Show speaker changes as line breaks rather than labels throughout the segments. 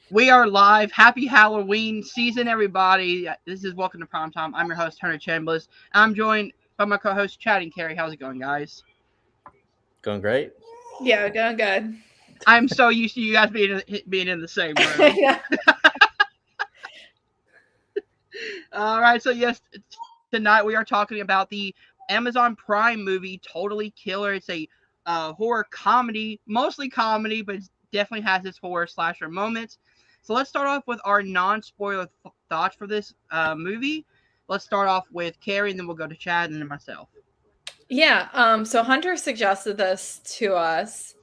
We are live. Happy Halloween season, everybody. This is Welcome to Prime Time. I'm your host, Hunter Chambliss. I'm joined by my co-host, Chad and Carrie. How's it going, guys?
Going great.
Yeah, going good.
I'm so used to you guys being in the same room.
Yeah.
All right, so yes, tonight we are talking about the Amazon Prime movie, Totally Killer. It's a horror comedy, mostly comedy, but it definitely has its horror slasher moments. So let's start off with our non-spoiler thoughts for this movie. Let's start off with Carrie, and then we'll go to Chad, and then myself.
Yeah. So Hunter suggested this to us.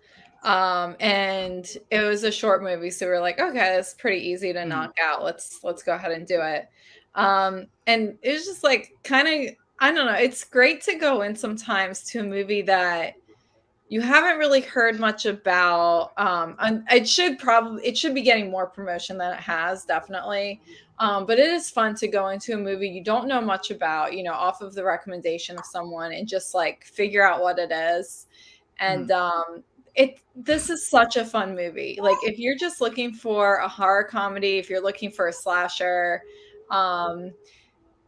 And it was a short movie, so we are like, okay, it's pretty easy to knock out. Let's go ahead and do it. And it was just like kind of, I don't know, it's great to go in sometimes to a movie that you haven't really heard much about. And it should be getting more promotion than it has, definitely. But it is fun to go into a movie you don't know much about, off of the recommendation of someone and just like figure out what it is. And this is such a fun movie. Like if you're just looking for a horror comedy, if you're looking for a slasher,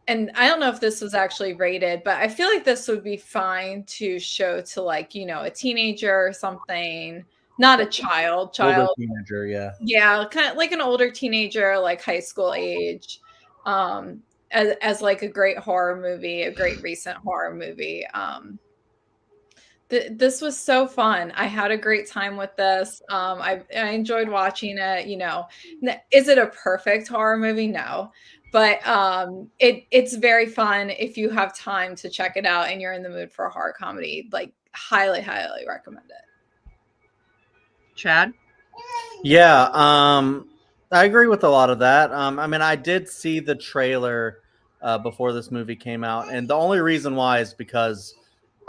and I don't know if this was actually rated, but I feel like this would be fine to show to like, a teenager or something, not a child.
Older teenager, yeah.
Yeah, kind of like an older teenager, like high school age, as like a great horror movie, a great recent horror movie. This was so fun. I had a great time with this. I enjoyed watching it. Is it a perfect horror movie? No, but it's very fun if you have time to check it out and you're in the mood for a horror comedy. Like highly, highly recommend it.
Chad?
Yeah, I agree with a lot of that. I mean, I did see the trailer before this movie came out, and the only reason why is because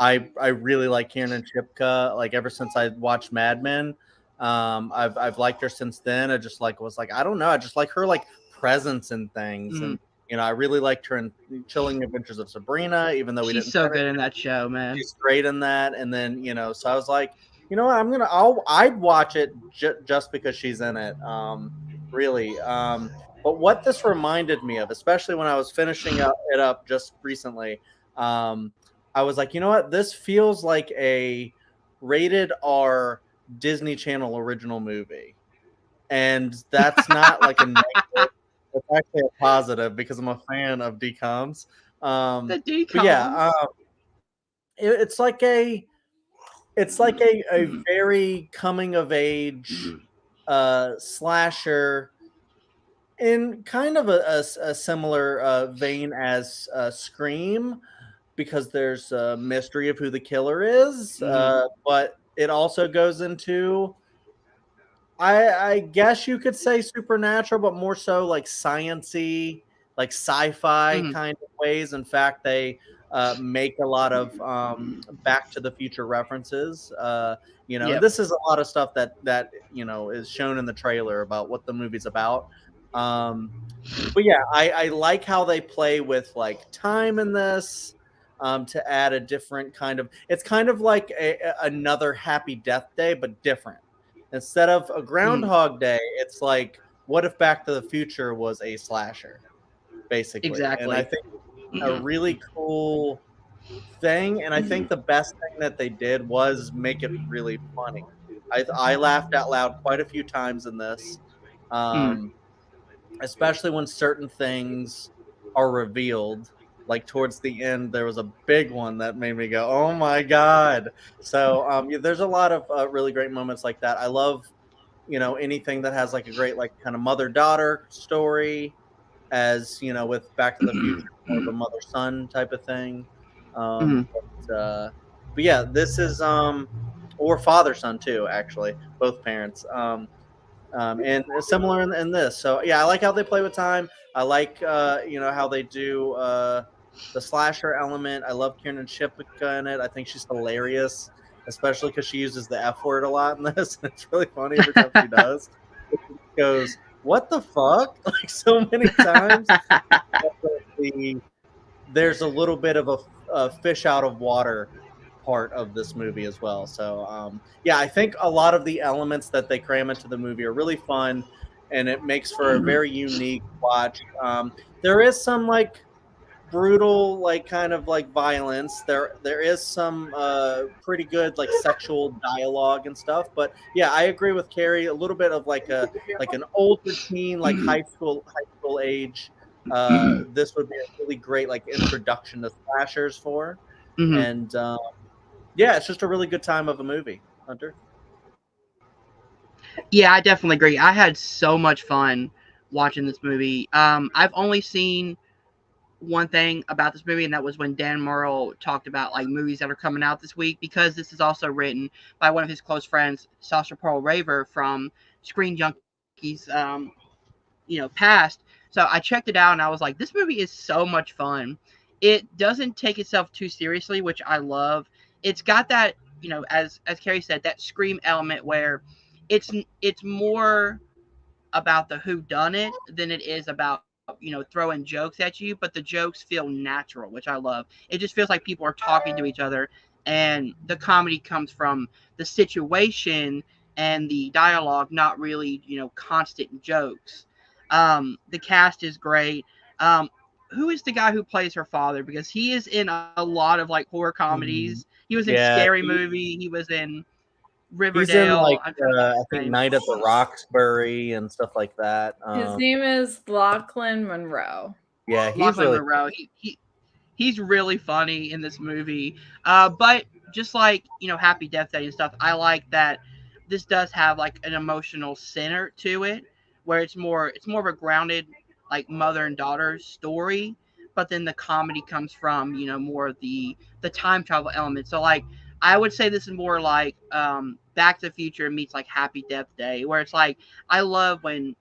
I really like Kiernan Shipka. Like ever since I watched Mad Men, I've liked her since then. I just was like I don't know. I just like her like presence and things, and I really liked her in Chilling Adventures of Sabrina. Even though
she's so good in that show, man.
She's great in that. And then so I was like, you know what, I'd watch it just because she's in it. Really. But what this reminded me of, especially when I was finishing it up just recently, I was like, you know what? This feels like a rated R Disney Channel original movie. And that's not like a negative. It's actually a positive because I'm a fan of DComs.
The DComs.
But yeah, it's like a very coming of age slasher in kind of a similar vein as Scream, because there's a mystery of who the killer is, but it also goes into, I guess you could say supernatural, but more so like science-y, like sci-fi kind of ways. In fact, they make a lot of Back to the Future references. This is a lot of stuff that is shown in the trailer about what the movie's about. But yeah, I like how they play with like time in this. To add a different kind of, it's kind of like another Happy Death Day, but different. Instead of a Groundhog Day, it's like, what if Back to the Future was a slasher, basically?
Exactly.
And I think a really cool thing, and I think the best thing that they did was make it really funny. I laughed out loud quite a few times in this, especially when certain things are revealed. Like towards the end, there was a big one that made me go, "Oh my god!" So there's a lot of really great moments like that. I love, anything that has like a great like kind of mother-daughter story, as with Back to the Future, more of a mother-son type of thing. But yeah, this is or father-son too, actually, both parents. And similar in this. So yeah, I like how they play with time. I like how they do the slasher element. I love Kiernan Shipka in it. I think she's hilarious, especially because she uses the F word a lot in this. It's really funny every time she does. She goes, "What the fuck?" like so many times. There's a little bit of a fish out of water part of this movie as well. So yeah, I think a lot of the elements that they cram into the movie are really fun. and it makes for a very unique watch. There is some like brutal, like kind of like violence. There is some pretty good like sexual dialogue and stuff. But yeah, I agree with Carrie. A little bit of like an older teen, like high school age. This would be a really great like introduction to slashers for,
Mhm.
and yeah, it's just a really good time of a movie. Hunter.
Yeah, I definitely agree. I had so much fun watching this movie. I've only seen one thing about this movie, and that was when Dan Murrell talked about like movies that are coming out this week, because this is also written by one of his close friends, Sasha Pearl Raver from Screen Junkies, past. So I checked it out, and I was like, this movie is so much fun. It doesn't take itself too seriously, which I love. It's got that, as Carrie said, that scream element where it's it's more about the who done it than it is about throwing jokes at you, but the jokes feel natural, which I love. It just feels like people are talking to each other, and the comedy comes from the situation and the dialogue, not really constant jokes. The cast is great. Who is the guy who plays her father? Because he is in a lot of like horror comedies.
Mhm.
He was in
Yeah,
Scary Movie. He was in
he's in like
Riverdale. I'm trying to think of
I
his
think
name.
Night at the Roxbury and stuff like that.
His name is Lachlan Monroe.
Yeah, he's
Lachlan
really
Monroe. He's really funny in this movie. But just like Happy Death Day and stuff, I like that this does have like an emotional center to it, where it's more of a grounded like mother and daughter story. But then the comedy comes from more of the time travel element. So like I would say this is more like Back to the Future meets like Happy Death Day, where it's like I love when,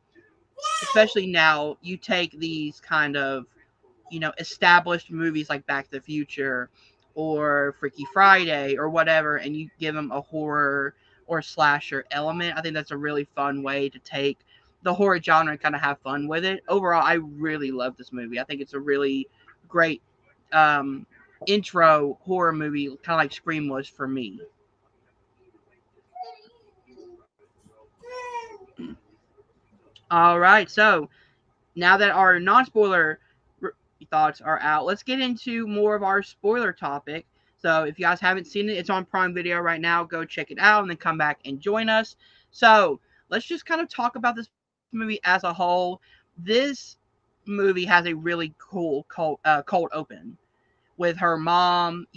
especially now, you take these kind of established movies like Back to the Future or Freaky Friday or whatever, and you give them a horror or slasher element. I think that's a really fun way to take the horror genre and kind of have fun with it. Overall, I really love this movie. I think it's a really great um, intro horror movie, kind of like Scream was for me. All right, so now that our non-spoiler thoughts are out, let's get into more of our spoiler topic. So if you guys haven't seen it, it's on Prime Video right now. Go check it out and then come back and join us. So let's just kind of talk about this movie as a whole. This movie has a really cool cold open with her mom,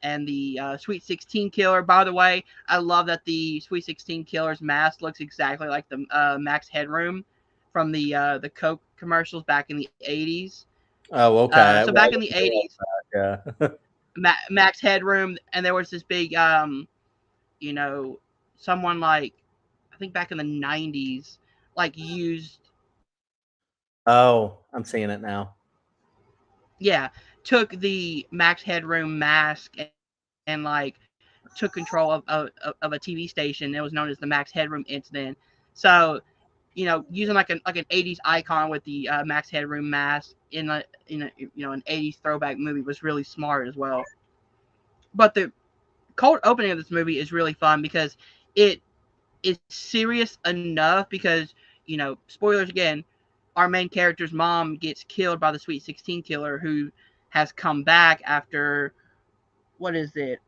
and the Sweet 16 killer. By the way, I love that the Sweet 16 killer's mask looks exactly like the Max Headroom from the Coke commercials back in the 80s.
Oh, okay.
So
Well,
back in the 80s,
yeah.
Max Headroom, and there was this big, you know, someone like, I think back in the 90s, like used,
Oh, I'm seeing it now.
yeah, took the Max Headroom mask and like took control of a TV station. It was known as the Max Headroom incident. So, using like an 80s icon with the Max Headroom mask in an 80s throwback movie was really smart as well. But the cold opening of this movie is really fun because it is serious enough because spoilers again, our main character's mom gets killed by the Sweet 16 killer who has come back after, what is it,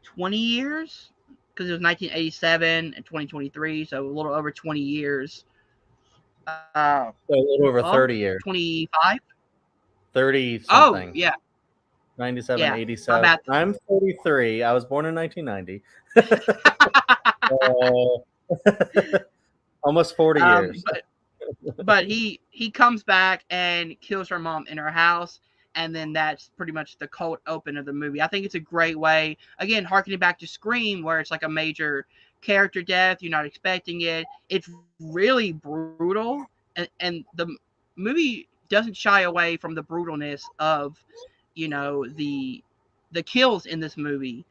20 years, because it was 1987 and 2023, so a little over 20 years.
So a little over
Well,
30 years.
25.
30
Oh
something.
yeah,
97,
yeah, my
87.
math.
I'm 43. I was born in 1990. Almost 40 years.
But he comes back and kills her mom in her house, and then that's pretty much the cold open of the movie. I think it's a great way, again, harkening back to Scream, where it's like a major character death, you're not expecting it, it's really brutal, and the movie doesn't shy away from the brutalness of the kills in this movie,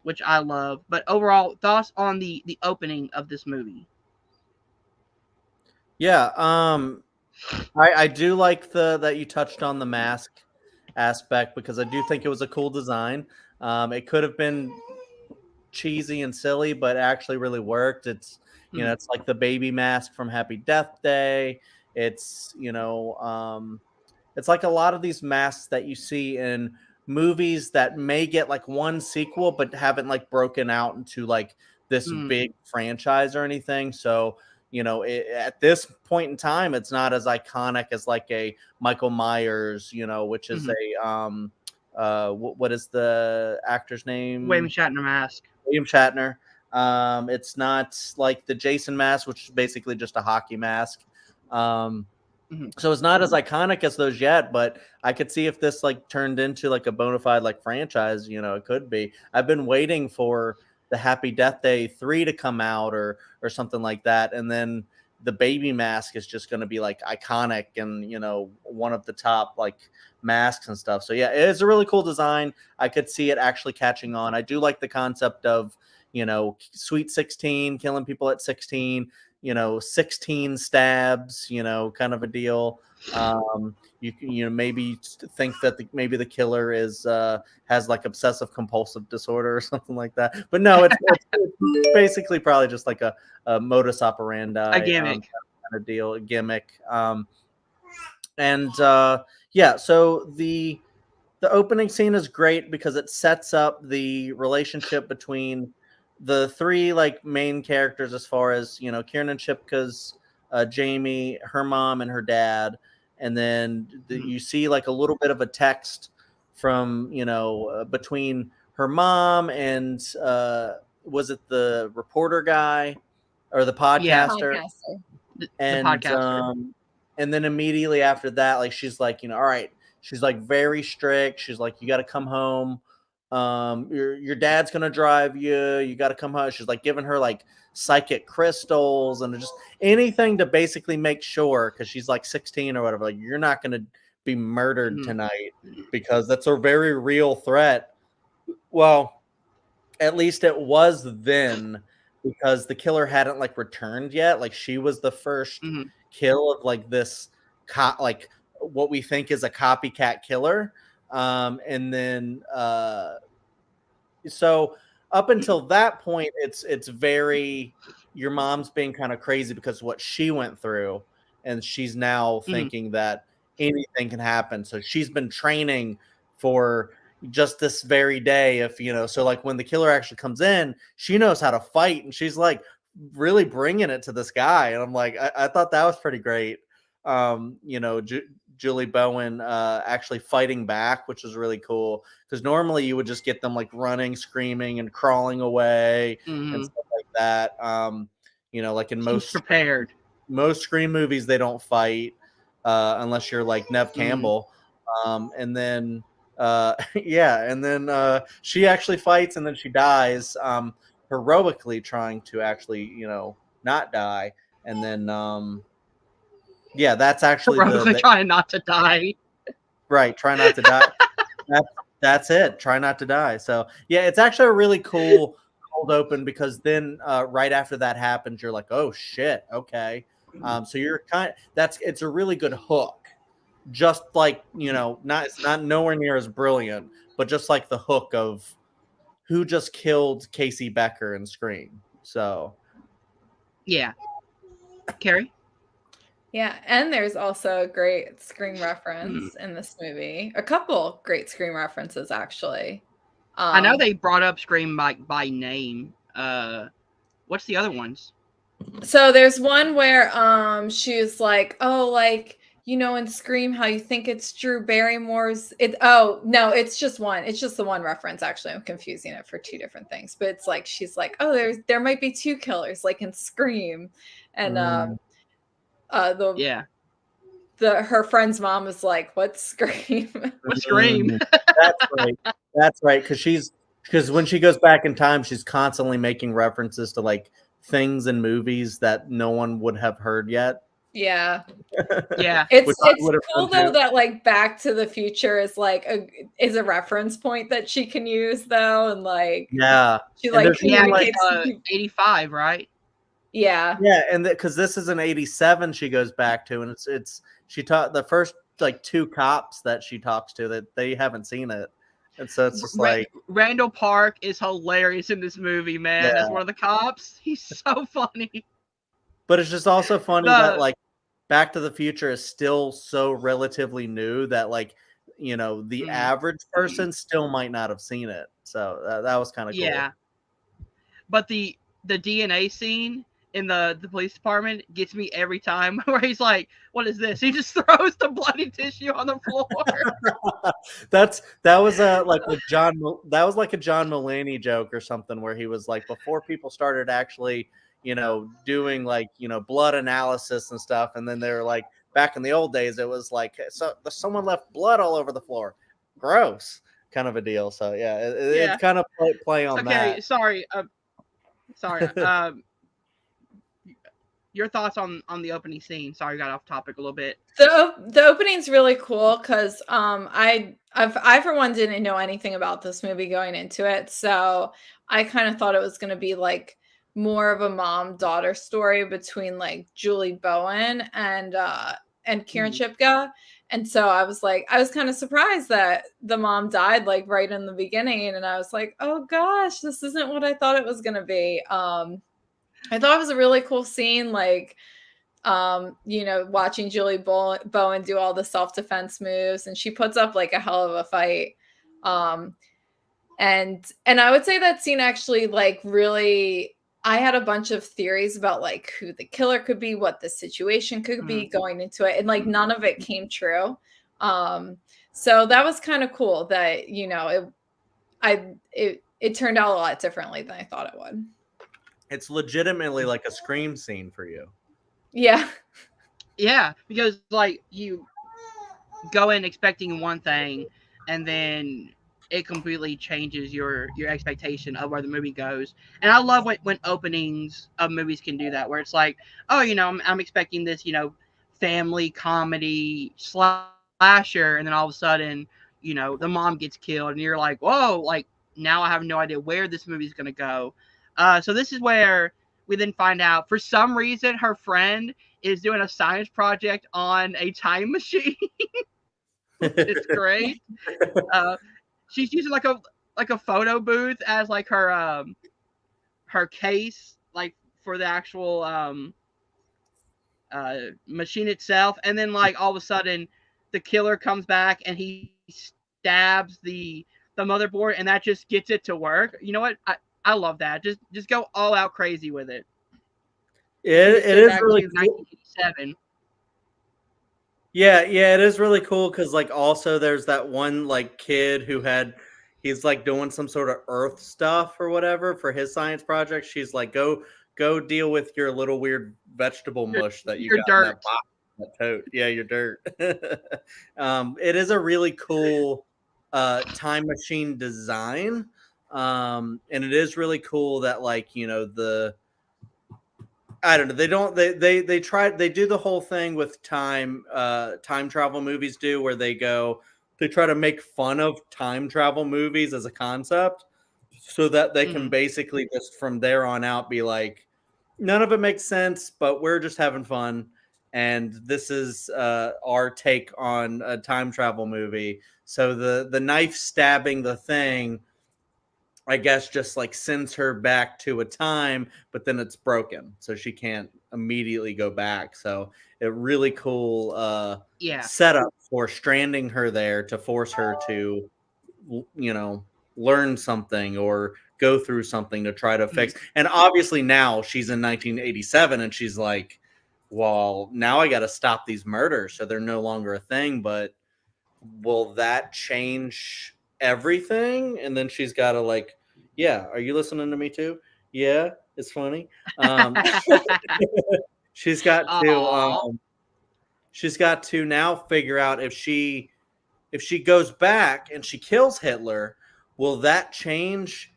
which I love. But overall, thoughts on the opening of this movie?
Yeah, I do like the that you touched on the mask aspect because I do think it was a cool design. It could have been cheesy and silly, but actually really worked. It's it's like the baby mask from Happy Death Day. It's it's like a lot of these masks that you see in movies that may get like one sequel but haven't like broken out into like this big franchise or anything. So at this point in time, it's not as iconic as like a Michael Myers, which is what is the actor's name?
William Shatner mask.
William Shatner. It's not like the Jason mask, which is basically just a hockey mask. So it's not as iconic as those yet, but I could see if this like turned into like a bona fide like franchise, it could be. I've been waiting for the Happy Death Day 3 to come out or something like that, and then the baby mask is just going to be like iconic and one of the top like masks and stuff. So yeah, it's a really cool design. I could see it actually catching on. I do like the concept of Sweet 16, killing people at 16, 16 stabs, kind of a deal. You maybe think that maybe the killer is has like obsessive compulsive disorder or something like that, but no, it's basically probably just like a modus operandi,
a gimmick,
kind of deal, a gimmick. Yeah, so the opening scene is great because it sets up the relationship between the three like main characters, as far as Kiernan Shipka's Jamie, her mom, and her dad, and then you see like a little bit of a text from between her mom and was it the reporter guy or the podcaster?
Yeah,
the podcaster.
And then immediately after that, like she's like, all right, she's like very strict. She's like, you got to come home. Your dad's gonna drive you. You got to come home. She's like giving her like psychic crystals and just anything to basically make sure, because she's like 16 or whatever. Like, you're not gonna be murdered tonight, because that's a very real threat. Well, at least it was then, because the killer hadn't like returned yet. Like, she was the first kill of like this like what we think is a copycat killer. And then so up until that point, it's very, your mom's being kind of crazy because of what she went through, and she's now thinking that anything can happen. So she's been training for just this very day. If so like when the killer actually comes in, she knows how to fight, and she's like really bringing it to this guy. And I'm like, I thought that was pretty great. Julie Bowen actually fighting back, which is really cool, because normally you would just get them like running, screaming, and crawling away and stuff like that. Like in most Scream movies, they don't fight unless you're like Nev Campbell. And then she actually fights, and then she dies heroically, trying to actually not die. And then that's actually
trying not to die.
Right, try not to die. That's it. Try not to die. So yeah, it's actually a really cool cold open, because then right after that happens, you're like, oh shit, okay. So you're it's a really good hook. Just like it's not nowhere near as brilliant, but just like the hook of who just killed Casey Becker in Scream. So
yeah, Carrie.
Yeah, and there's also a great Scream reference in this movie. A couple great Scream references, actually.
I know they brought up Scream by name. What's the other ones?
So there's one where she's like, oh, like, in Scream, how you think it's Drew Barrymore's. Oh no, it's just one. It's just the one reference. Actually, I'm confusing it for two different things. But it's like she's like, oh, there might be two killers, like in Scream, and her friend's mom is like, "What Scream?
What Scream?"
That's right. Because when she goes back in time, she's constantly making references to like things in movies that no one would have heard yet.
Yeah,
yeah.
It's cool though that like Back to the Future is like a reference point that she can use though, and like she like communicates.
85, right?
Yeah,
and because this is an 87 she goes back to, and it's she taught the first like two cops that she talks to that they haven't seen it, And so it's just like
Randall Park is hilarious in this movie, man.
yeah.
As one of the cops, he's so funny.
But it's just also funny that like Back to the Future is still so relatively new that like the average person still might not have seen it. So that was kind of cool.
Yeah. But the DNA scene in the police department gets me every time, where he's like, "What is this?" He just throws the bloody tissue on the floor.
that was like a John Mulaney joke or something, where he was like, before people started actually doing like blood analysis and stuff, and then they were like, back in the old days it was like, so someone left blood all over the floor, gross, kind of a deal. So yeah, it's kind of play on that.
Okay, sorry. Your thoughts on the opening scene? Sorry, got off topic a little bit.
The opening's really cool because I for one didn't know anything about this movie going into it, so I kind of thought it was going to be like more of a mom-daughter story between like Julie Bowen and Kiernan Shipka. And so I was kind of surprised that the mom died like right in the beginning, and I was like, oh gosh, this isn't what I thought it was going to be. I thought it was a really cool scene, like watching Julie Bowen do all the self-defense moves, and she puts up like a hell of a fight. And I would say that scene actually like really, I had a bunch of theories about like who the killer could be, what the situation could be going into it, and like none of it came true. So that was kind of cool that it turned out a lot differently than I thought it would.
It's legitimately like a Scream scene for you.
Yeah.
Yeah, because like you go in expecting one thing, and then it completely changes your expectation of where the movie goes. And I love when openings of movies can do that, where it's like, oh, I'm expecting this, family comedy slasher, and then all of a sudden, the mom gets killed, and you're like, whoa, like now I have no idea where this movie's gonna go. So this is where we then find out, for some reason, her friend is doing a science project on a time machine. It's great. She's using like a photo booth as like her case, like for the actual machine itself, and then like all of a sudden the killer comes back and he stabs the motherboard, and that just gets it to work. You know what? I love that. Just go all out crazy with it.
It is really cool.
1987.
Yeah, it is really cool because like also there's that one like kid who he's like doing some sort of earth stuff or whatever for his science project. She's like, go deal with your little weird vegetable mush that you got
dirt.
in that box, that tote. Yeah, your dirt. It is a really cool time machine design. And it is really cool that like I don't know, they do the whole thing with time travel movies do, where they try to make fun of time travel movies as a concept, so that they can basically just from there on out be like, none of it makes sense, but we're just having fun, and this is our take on a time travel movie. So the knife stabbing the thing, I guess, just like sends her back to a time, but then it's broken, so she can't immediately go back. So a really cool setup for stranding her there to force her to, learn something or go through something to try to fix. And obviously now she's in 1987 and she's like, well, now I got to stop these murders so they're no longer a thing. But will that change everything? And then she's got to like, yeah, are you listening to me too? Yeah, it's funny. She's got to now figure out if she goes back and she kills Hitler, will that change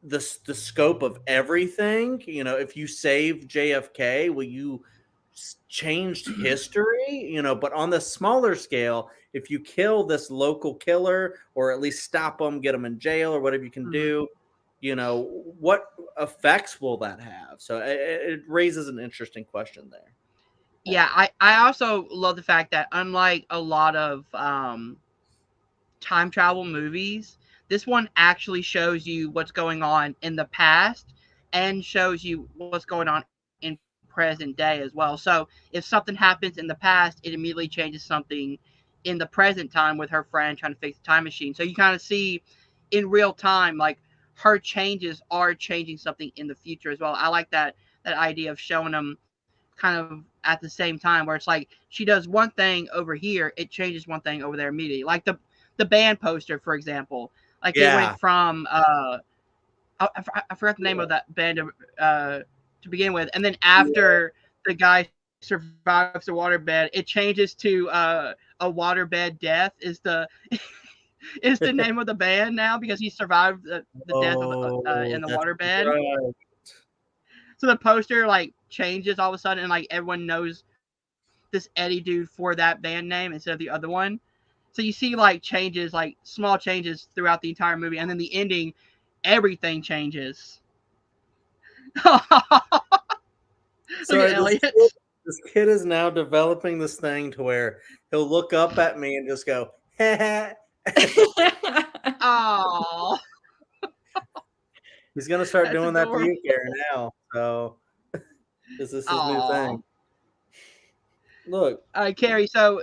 the scope of everything? If you save JFK, will you changed history? But on the smaller scale, if you kill this local killer or at least stop them, get them in jail or whatever you can do, what effects will that have? So it raises an interesting question there.
Yeah, I also love the fact that unlike a lot of time travel movies, This one actually shows you what's going on in the past and shows you what's going on in present day as well. So if something happens in the past, it immediately changes something in the present time with her friend trying to fix the time machine. So you kind of see in real time, like her changes are changing something in the future as well. I like that idea of showing them kind of at the same time, where it's like she does one thing over here, it changes one thing over there immediately. Like the band poster, for example. Like it went
Yeah.
from I forgot the name of that band to begin with, and then after the guy survives the waterbed, it changes to a waterbed death is the name of the band now because he survived the death of
Oh,
in the
that's
waterbed.
right.
So the poster like changes all of a sudden, and like everyone knows this Eddie dude for that band name instead of the other one. So you see like changes, like small changes throughout the entire movie, and then the ending, everything changes. Look at
Sorry,
Elliot.
this kid is now developing this thing to where he'll look up at me and just go,
Oh,
he's gonna start
that's
doing that to
adorable.
you, Karen, now. So this is his new
Oh,
thing. Look.
Carrie. So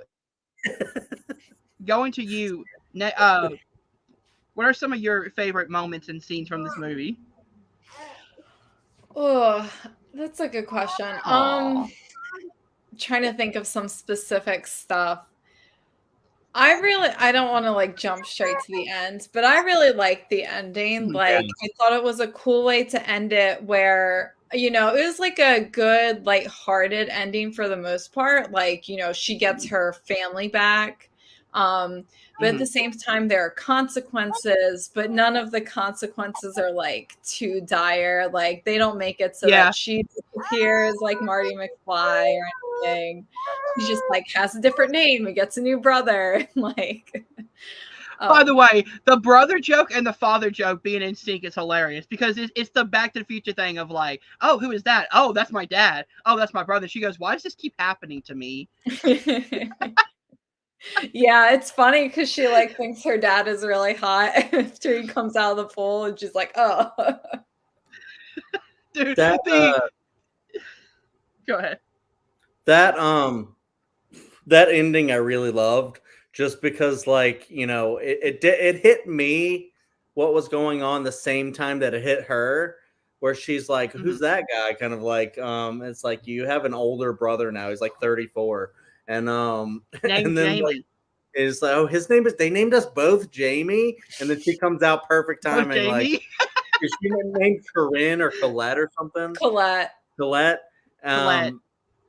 going to you. What are some of your favorite moments and scenes from this movie?
Oh, that's a good question.
Oh,
Trying to think of some specific stuff. I don't want to like jump straight to the end, but I really like the ending.
Yeah.
Like I thought it was a cool way to end it where, it was like a good, light-hearted ending for the most part. Like, she gets her family back. But at the same time, there are consequences, but none of the consequences are like too dire. Like they don't make it so that
yeah.
she disappears like Marty McFly or anything. He just like has a different name and gets a new brother. Like,
By the way, the brother joke and the father joke being in sync is hilarious because it's the Back to the Future thing of like, oh, who is that? Oh, that's my dad. Oh, that's my brother. She goes, why does this keep happening to me?
yeah, it's funny because she like thinks her dad is really hot after he comes out of the pool, and she's like, oh.
Dude,
That
go ahead.
that that ending I really loved just because it hit me what was going on the same time that it hit her, where she's like, who's that guy? Kind of like it's like you have an older brother now, he's like 34, and
Named
and then like
Jamie.
it's like, oh, his name is, they named us both Jamie, and then she comes out perfect
Both
timing, like,
Jamie.
is she named Corinne or Colette or something?
Colette.
Colette.
Colette.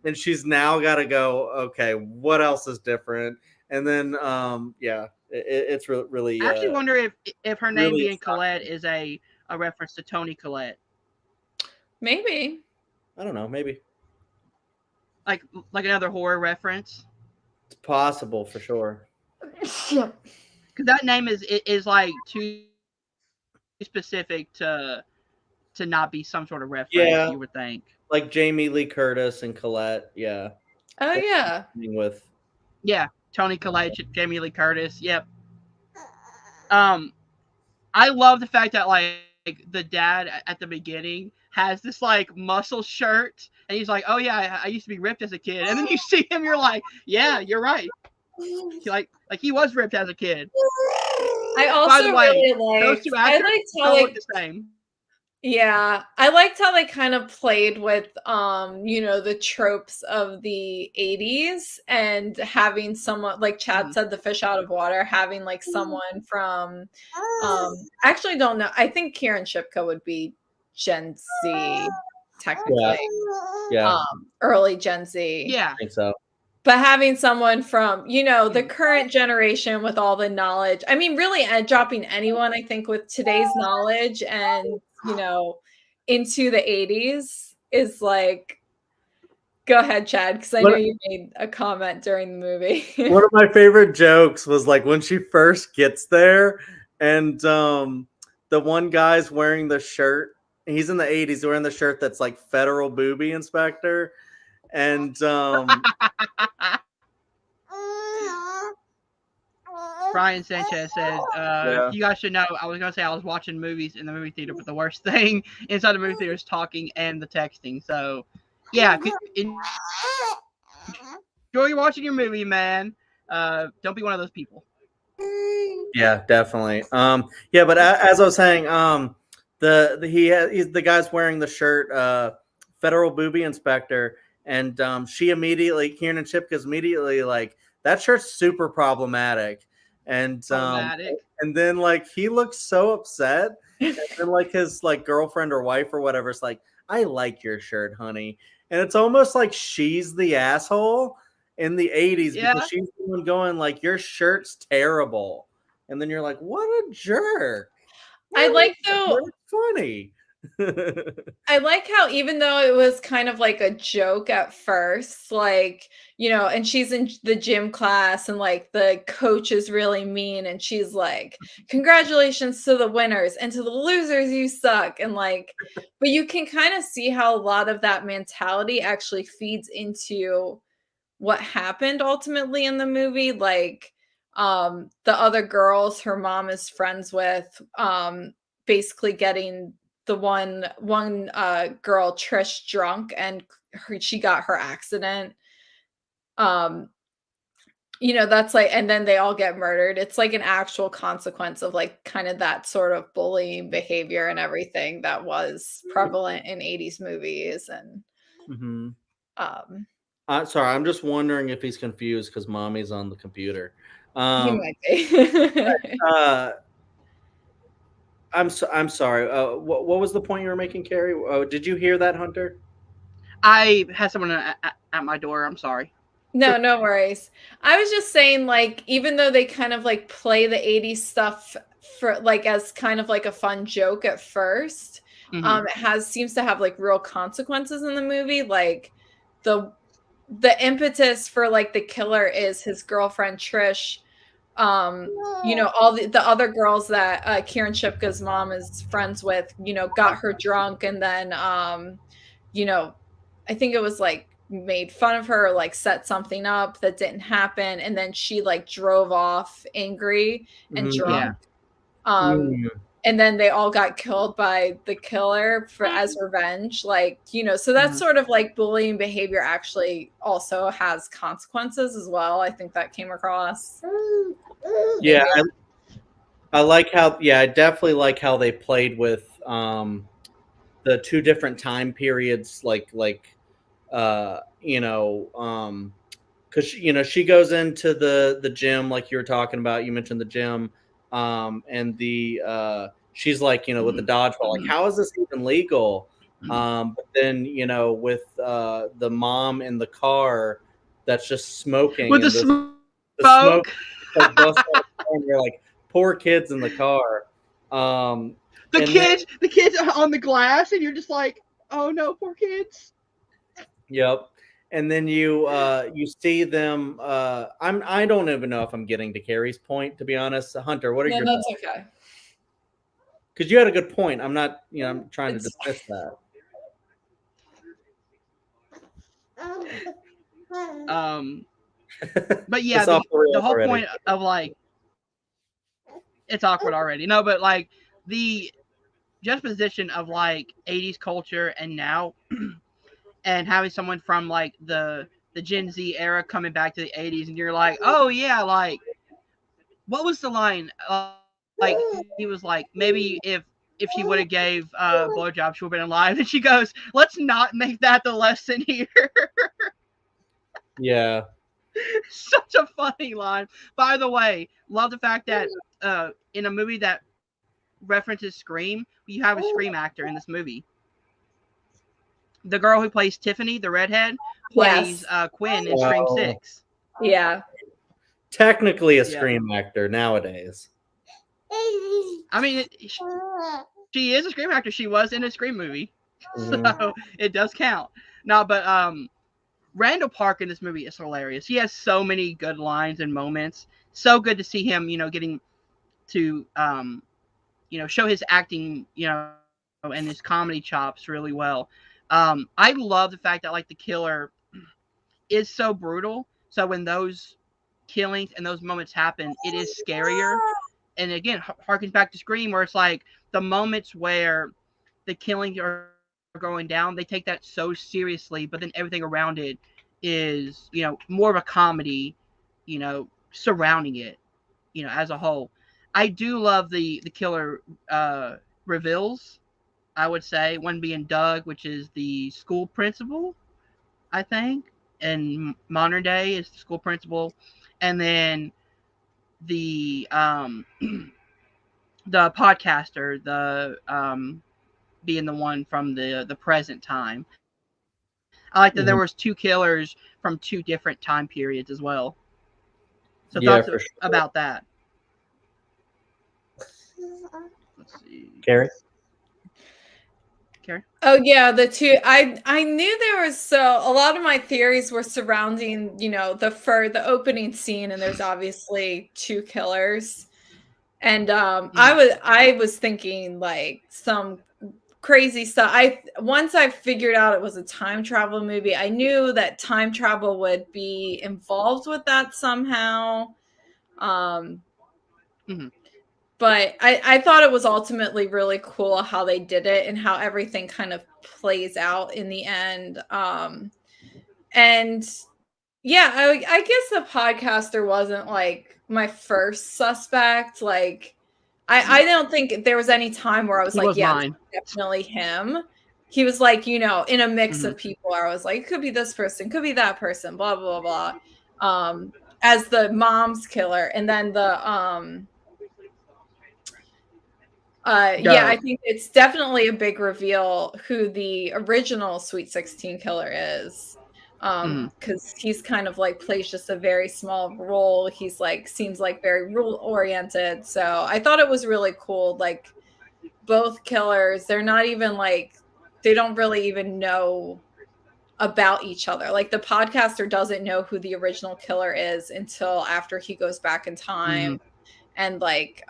And she's now got to go, okay, what else is different? And then yeah, it's really
I actually wonder if her name
really
being
exciting.
Colette is a reference to Tony Collette.
Maybe.
I don't know, maybe
Like another horror reference.
it's possible for sure.
Yeah.
Because that name is like too specific to not be some sort of reference.
Yeah,
You would think.
like Jamie Lee Curtis and Colette. Yeah.
Oh yeah.
With
Yeah, Tony Collette, Jamie Lee Curtis. Yep. I love the fact that like the dad at the beginning has this like muscle shirt, and he's like, "Oh yeah, I used to be ripped as a kid," and then you see him, you're like, "Yeah, you're right." Like he was ripped as a kid.
I also
By the way,
really
those
liked.
two
I
actors
liked how
don't
they.
look the same.
Yeah, I liked how they kind of played with, the tropes of the 80s and having someone, like Chad said, the fish out of water, having like someone from, I actually don't know. I think Kieran Shipka would be Gen Z, technically.
Yeah.
Early Gen Z.
Yeah.
I think so.
But having someone from, the current generation with all the knowledge, I mean, really dropping anyone, I think, with today's knowledge and, into the 80s is like, go ahead, Chad, because I know you made a comment during the movie.
One of my favorite jokes was like when she first gets there and the one guy's wearing the shirt. He's in the 80s wearing the shirt that's like federal booby inspector. And
Brian Sanchez said, you guys should know, I was going to say I was watching movies in the movie theater, but the worst thing inside the movie theater is talking and the texting. So, yeah, enjoy watching your movie, man. Don't be one of those people.
Yeah, definitely. Yeah, but as I was saying, he's the guy's wearing the shirt, federal booby inspector, and Kiernan Shipka's immediately like, that shirt's super problematic, and then like he looks so upset, and then like his like girlfriend or wife or whatever is like, I like your shirt, honey, and it's almost like she's the asshole in the 80s because she's the one going like, your shirt's terrible. And then you're like, what a jerk.
I like though.
Funny.
I like how even though it was kind of like a joke at first, like, you know, and she's in the gym class and like the coach is really mean and she's like, congratulations to the winners and to the losers, you suck. And like, but you can kind of see how a lot of that mentality actually feeds into what happened ultimately in the movie. Like, the other girls her mom is friends with, basically getting the one girl Trish drunk and she got her accident. You know, that's like, and then they all get murdered. It's like an actual consequence of like kind of that sort of bullying behavior and everything that was prevalent in 80s movies. And
sorry, I'm just wondering if he's confused because mommy's on the computer.
He might be.
I'm sorry. What was the point you were making, Carrie? Did you hear that, Hunter?
I had someone at my door. I'm sorry.
No worries. I was just saying, like, even though they kind of like play the 80s stuff for like as kind of like a fun joke at first, it seems to have like real consequences in the movie. Like the impetus for like the killer is his girlfriend Trish. You know, all the other girls that Kieran Shipka's mom is friends with, you know, got her drunk and then you know, I think it was like made fun of her or like set something up that didn't happen, and then she like drove off angry and drunk. And then they all got killed by the killer as revenge. Like, you know, so that's sort of like bullying behavior actually also has consequences as well. I think that came across.
Yeah, I like how, I definitely like how they played with the two different time periods, you know, because you know, she goes into the gym like you were talking about. You mentioned the gym, and she's like, you know, with the dodgeball, like, how is this even legal? But then, you know, with the mom in the car that's just smoking
with
the smoke, like, and you're like, poor kids in the car.
The kids on the glass, and you're just like, oh no, poor kids.
Yep. And then you see them. I don't even know if I'm getting to Carrie's point, to be honest. Hunter, what are your
thoughts? That's okay.
Because you had a good point. I'm not, you know, I'm trying to dismiss that.
But yeah, the whole point of like, it's awkward already. No, but like the juxtaposition of like 80s culture and now, and having someone from like the Gen Z era coming back to the 80s, and you're like, oh yeah, like, what was the line? Like, he was like, maybe if she would have gave blowjob, she would have been alive. And she goes, let's not make that the lesson here.
Yeah.
Such a funny line. By the way, love the fact that in a movie that references Scream, you have a Scream actor in this movie. The girl who plays Tiffany, the redhead, plays Quinn in Scream 6.
Yeah.
Technically a Scream actor nowadays.
I mean, she is a Scream actor. She was in a Scream movie. So it does count. No, but Randall Park in this movie is hilarious. He has so many good lines and moments. So good to see him, you know, getting to, you know, show his acting, you know, and his comedy chops really well. I love the fact that like the killer is so brutal. So when those killings and those moments happen, it is scarier. And again, harkens back to Scream, where it's like the moments where the killings are going down, they take that so seriously, but then everything around it is, more of a comedy, surrounding it, as a whole. I do love the killer reveals. I would say one being Doug, which is the school principal, I think, in modern day is the school principal, and then the the podcaster, the being the one from the present time. I like that there was two killers from two different time periods as well. So thoughts
Yeah, for
about
sure.
that? Let's see,
Carrie?
Carrie.
Oh yeah, the two. I knew there was, so a lot of my theories were surrounding, the opening scene, and there's obviously two killers. And I was thinking like some crazy stuff. Once I figured out it was a time travel movie, I knew that time travel would be involved with that somehow.
Mm-hmm.
But I thought it was ultimately really cool how they did it and how everything kind of plays out in the end. And yeah, I guess the podcaster wasn't like my first suspect. Like, I don't think there was any time where I was
He
like,
was
yeah, this
mine.
is definitely him. He was like, in a mix
Mm-hmm.
of people where I was like, it could be this person, could be that person, blah, blah, blah, blah. As the mom's killer. And then yeah, I
Doug.
think it's definitely a big reveal who the original Sweet 16 killer is.
Mm-hmm.
Because he's kind of like plays just a very small role. He's like seems like very rule oriented. So I thought it was really cool. Like both killers, they're not even like they don't really even know about each other. Like the podcaster doesn't know who the original killer is until after he goes back in time,
Mm-hmm.
and like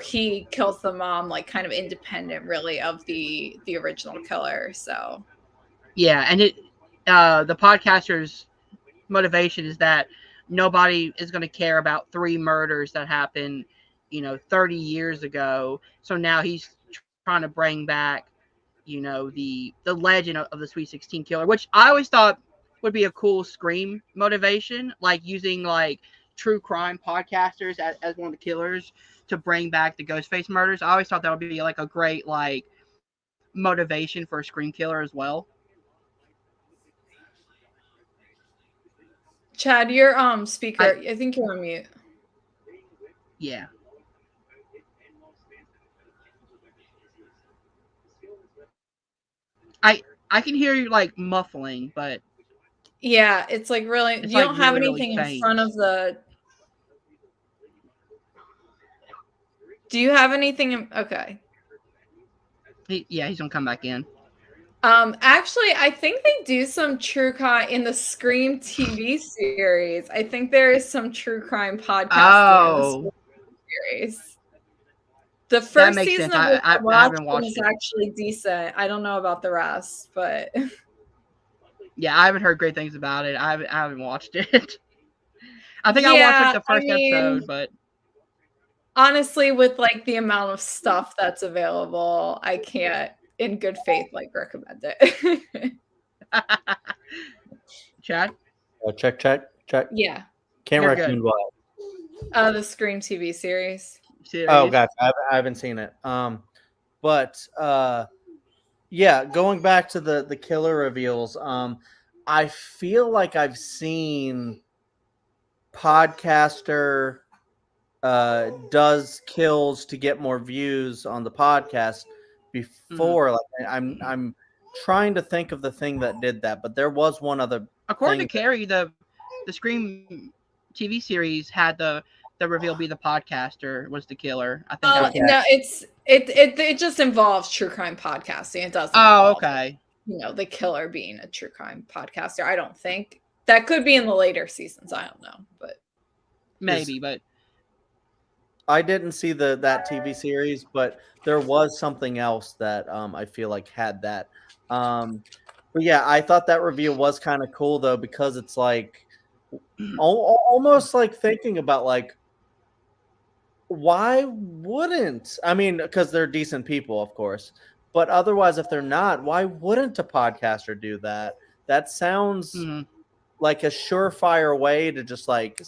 he kills the mom like kind of independent really of the original killer. So
Yeah, and the podcaster's motivation is that nobody is going to care about three murders that happened, 30 years ago. So now he's trying to bring back, the legend of the Sweet 16 killer, which I always thought would be a cool Scream motivation, like using like true crime podcasters as one of the killers to bring back the Ghostface murders. I always thought that would be like a great like motivation for a Scream killer as well.
Chad, your
I
speaker, I think you're on mute.
Yeah. I can hear you like muffling, but
Yeah, it's like really,
it's
you
like
don't have
really really
anything in
faint.
front of the, do you have anything okay.
Yeah, he's gonna come back in.
Actually, I think they do some true crime in the Scream TV series. I think there is some true crime podcasting in the
Oh,
Scream series. The
that
first
makes sense.
season of which I
I
watched
haven't
and
watched
was
it.
actually decent. I don't know about the rest, but
Yeah, I haven't heard great things about it. I haven't watched it. I think I watched like
yeah,
the
I
first
mean,
episode, but
honestly, with like the amount of stuff that's available, I can't in good faith like recommend it.
Chad,
Check, check, check.
Yeah.
Can't
you're good.
recommend what?
The Scream TV series.
Oh,
Series.
gotcha. I haven't seen it. But yeah, going back to the killer reveals, I feel like I've seen podcaster does kills to get more views on the podcast
Mm-hmm.
before. Like I'm trying to think of the thing that did that, but there was one other
According to
thing.
Carrie, the Scream TV series had the reveal be the podcaster was the killer. I think
Oh
that.
Okay.
no, it just involves true crime podcasting. It doesn't
Oh,
involve
okay.
the killer being a true crime podcaster. I don't think that could be in the later seasons. I don't know, but
Is
Maybe, but
I didn't see that TV series, but there was something else that I feel like had that. But yeah, I thought that reveal was kind of cool though, because it's like almost like thinking about like, why wouldn't, I mean, because they're decent people, of course, but otherwise, if they're not, why wouldn't a podcaster do that? That sounds
Mm-hmm.
like a surefire way to just like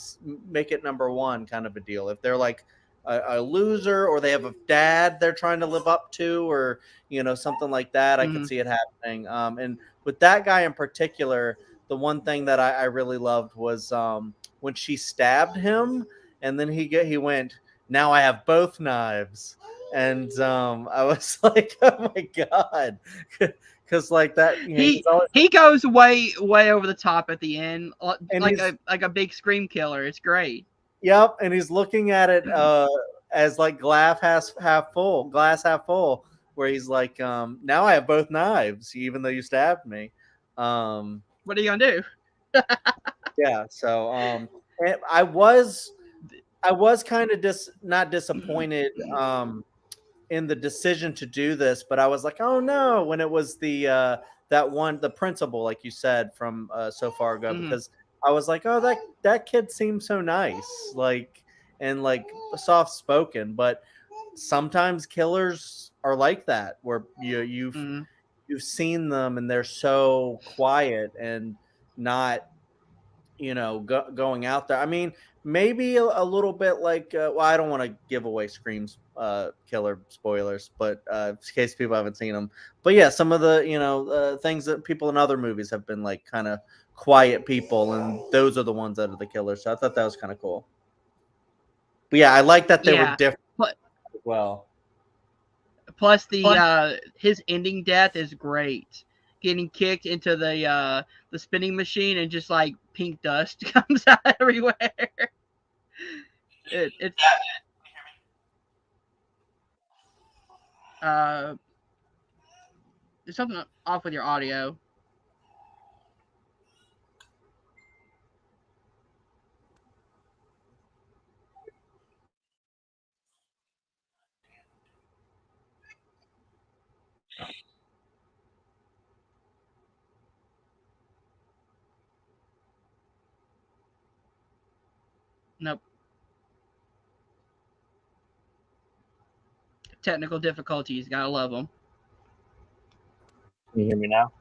make it number one kind of a deal. If they're like a loser, or they have a dad they're trying to live up to, or something like that, I could
Mm-hmm.
see it happening. And with that guy in particular, the one thing that I really loved was when she stabbed him, and then he went, "Now I have both knives," and I was like, "Oh my god." Because like that, he's always,
He goes way over the top at the end,
and
like
he's,
a big scream killer. It's great.
yep, and he's looking at it as like glass half full, where he's like, now I have both knives, even though you stabbed me. Um,
What are you gonna do?
yeah, so and I was kind of not disappointed in the decision to do this, but I was like, oh no, when it was the principal, like you said, from so far ago,
Mm-hmm.
because I was like, oh, that kid seems so nice, like, and like soft spoken, but sometimes killers are like that, where
Mm-hmm.
you've seen them and they're so quiet and not going out there. I mean, maybe a little bit like, well, I don't want to give away Scream's killer spoilers, but in case people haven't seen them. But yeah, some of the things that people in other movies have been like kind of quiet people, and those are the ones that are the killers. So I thought that was kind of cool. But yeah, I like that they were
Yeah.
different as well.
Plus the his ending death is great. Getting kicked into the spinning machine and just like pink dust comes out everywhere. It's uh there's something off with your audio. Nope. Technical difficulties. Gotta love them.
Can you hear me now?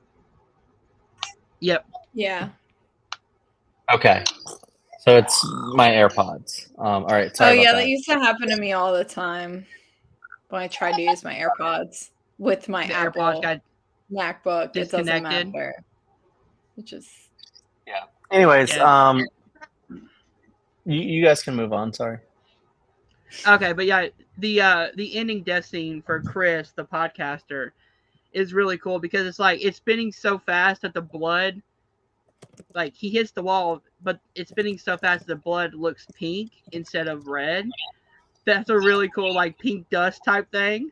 Yep.
Yeah.
Okay. So it's my AirPods. All right.
Oh
Sorry
yeah,
about
that
that.
used to happen to me all the time when I tried to use my AirPods with my
The AirPods
Apple
got
MacBook. It doesn't
disconnected.
matter. It just
Yeah. Anyways,
Yeah.
you guys can move on. Sorry.
Okay, but yeah, the ending death scene for Chris, the podcaster, is really cool because it's like it's spinning so fast that the blood, like he hits the wall, but it's spinning so fast that the blood looks pink instead of red. That's a really cool like pink dust type thing.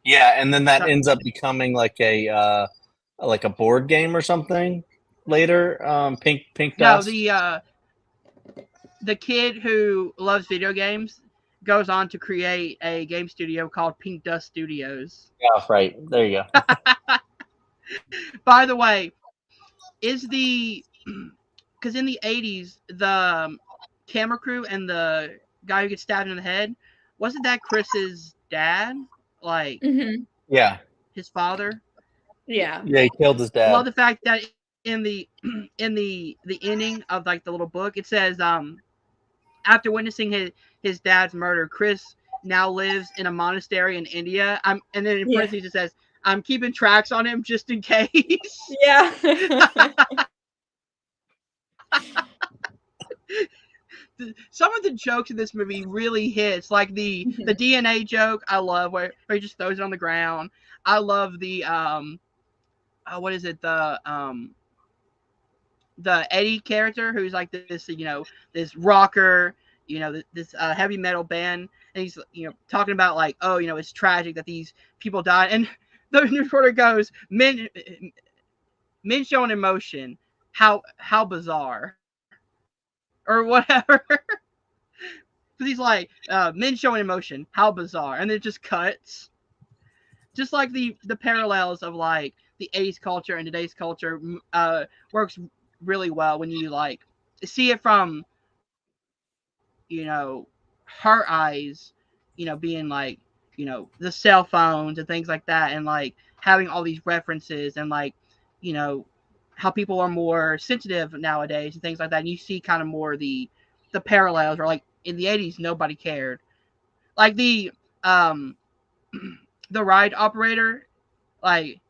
Yeah, and then that
So,
ends up becoming like a board game or something later. Pink
no,
dust.
the kid who loves video games goes on to create a game studio called Pink Dust Studios.
Yeah, right. There you go.
By the way, is the because in the 80s the camera crew and the guy who gets stabbed in the head, wasn't that Chris's dad, like
Yeah.
his father?
yeah.
Yeah, he killed his
I love
dad.
the fact that in the ending of like the little book it says after witnessing his dad's murder, Chris now lives in a monastery in India. And then in parentheses it says, I'm keeping tracks on him just in case.
Yeah.
Some of the jokes in this movie really hits, like the DNA joke. I love where he just throws it on the ground. I love the what is it, the Eddie character who's like this this rocker, this heavy metal band, and he's talking about like, oh, it's tragic that these people died, and the reporter goes, men showing emotion, how bizarre, or whatever. Because he's like, men showing emotion, how bizarre, and then it just cuts just like the parallels of like the 80s culture and today's culture works really well when you like see it from, her eyes, being like, the cell phones and things like that, and like having all these references, and like, you know how people are more sensitive nowadays and things like that, and you see kind of more the parallels, or like in the 80s nobody cared, like um the ride operator, like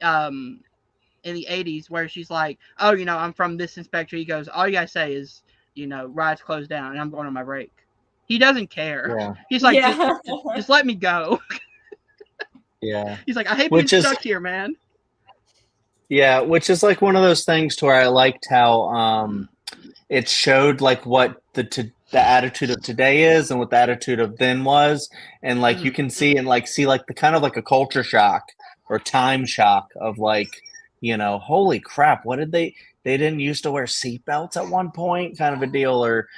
in the 80s, where she's like, oh, I'm from this inspector. He goes, all you gotta say is, ride's closed down and I'm going on my break. He doesn't care.
Yeah.
He's like,
Yeah.
just let me go.
Yeah.
He's like, I hate being
Which is
stuck here, man.
Yeah, which is like one of those things to where I liked how it showed like what the attitude of today is and what the attitude of then was, and like you can see like the kind of like a culture shock or time shock of like, holy crap, what did they didn't used to wear seatbelts at one point, kind of a deal, or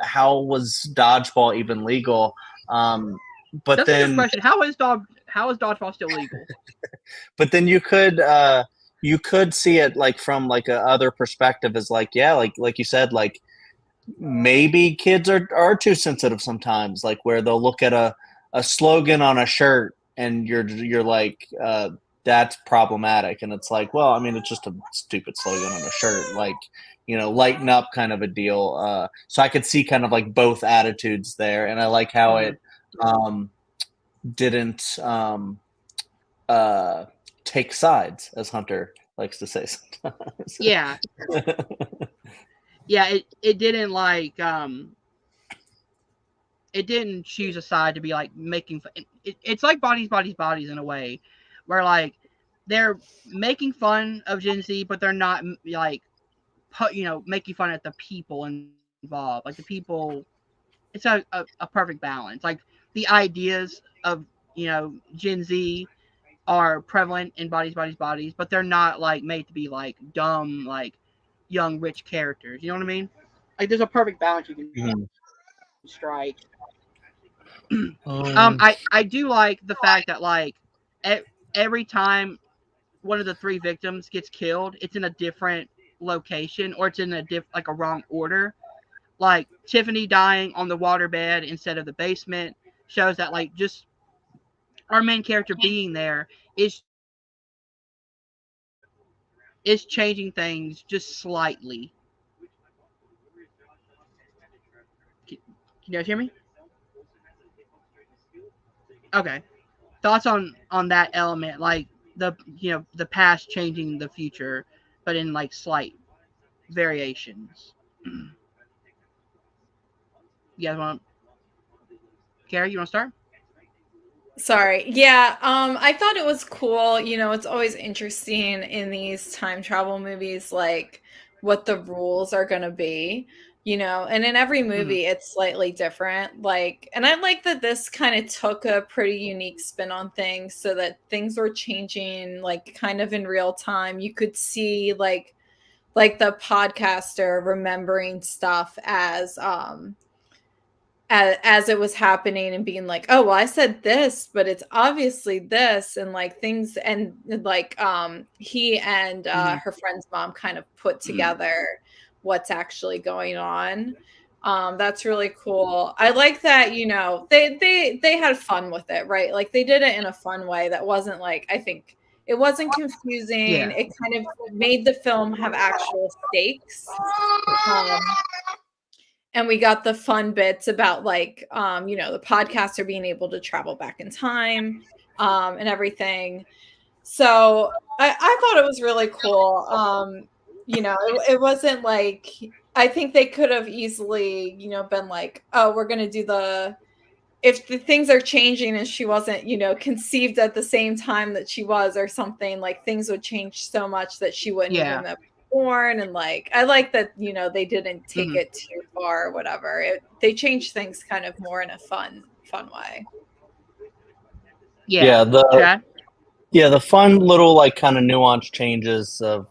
how was dodgeball even legal? But
That's
then
a good question. How is dodgeball still legal?
But then you could see it like from like a other perspective, as like, yeah, like you said, like maybe kids are too sensitive sometimes, like where they'll look at a slogan on a shirt and you're like, that's problematic, and it's like, well, I mean, it's just a stupid slogan on a shirt, like, lighten up kind of a deal. So I could see kind of like both attitudes there, and I like how it didn't take sides, as Hunter likes to say sometimes.
Yeah. Yeah, it didn't like it didn't choose a side to be like making fun. It's like bodies in a way, where like they're making fun of Gen Z, but they're not like making fun at the people involved. Like the people, it's a perfect balance. Like the ideas of Gen Z are prevalent in bodies, but they're not like made to be like dumb, like young rich characters. You know what I mean? Like there's a perfect balance you can strike. I do like the fact that like every time one of the three victims gets killed, it's in a different location, or it's in like a wrong order. Like Tiffany dying on the waterbed instead of the basement shows that like just our main character being there is changing things just slightly. Can you guys hear me? Okay. Thoughts on that element, like the past changing the future, but in like slight variations. You guys want? Carrie, you want to start?
Sorry. Yeah, I thought it was cool. It's always interesting in these time travel movies, like what the rules are going to be, and in every movie it's slightly different. Like, and I like that this kind of took a pretty unique spin on things, so that things were changing like kind of in real time. You could see like the podcaster remembering stuff as it was happening and being like, oh, well, I said this, but it's obviously this, and like things, and like he and her friend's mom kind of put together what's actually going on. That's really cool. I like that, they had fun with it, right? Like they did it in a fun way that wasn't like, I think it wasn't confusing.
Yeah.
It kind of made the film have actual stakes. And we got the fun bits about like, the podcaster being able to travel back in time, and everything. So I thought it was really cool. It wasn't like, I think they could have easily, been like, oh, we're going to do if the things are changing and she wasn't, conceived at the same time that she was, or something, like things would change so much that she wouldn't even have born. And like, I like that, they didn't take it too far or whatever. They changed things kind of more in a fun way.
Yeah, the fun little like kind of nuanced changes of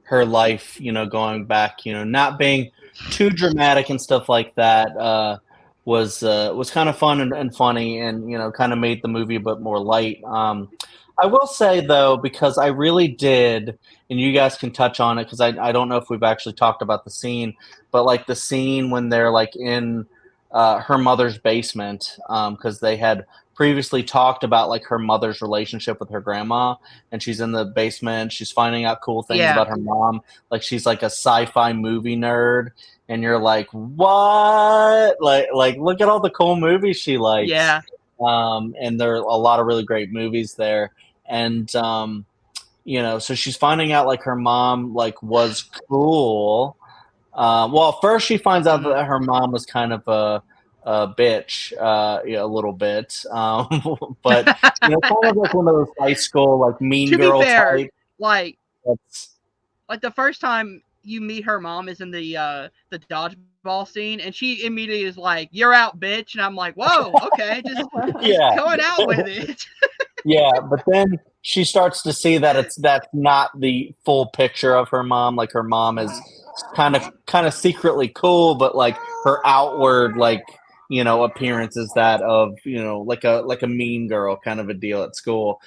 her life, going back, not being too dramatic and stuff like that, was kind of fun and funny, and kind of made the movie a bit more light. I will say though, because I really did, and you guys can touch on it because I don't know if we've actually talked about the scene, but like the scene when they're like in her mother's basement, because they had previously talked about like her mother's relationship with her grandma, and she's in the basement, she's finding out cool things about her mom, like she's like a sci-fi movie nerd, and you're like, what? Like look at all the cool movies she likes.
Yeah.
And there are a lot of really great movies there. And so she's finding out like her mom like was cool. Well, first she finds out that her mom was kind of a bitch, a little bit. But kind of like one of those high school like mean girl type.
Like the first time you meet her mom is in the dodgeball scene, and she immediately is like, "You're out, bitch," and I'm like, "Whoa, okay, just going out with it."
Yeah, but then she starts to see that that's not the full picture of her mom. Like her mom is kind of secretly cool, but like her outward like appearance is that of like a mean girl kind of a deal at school,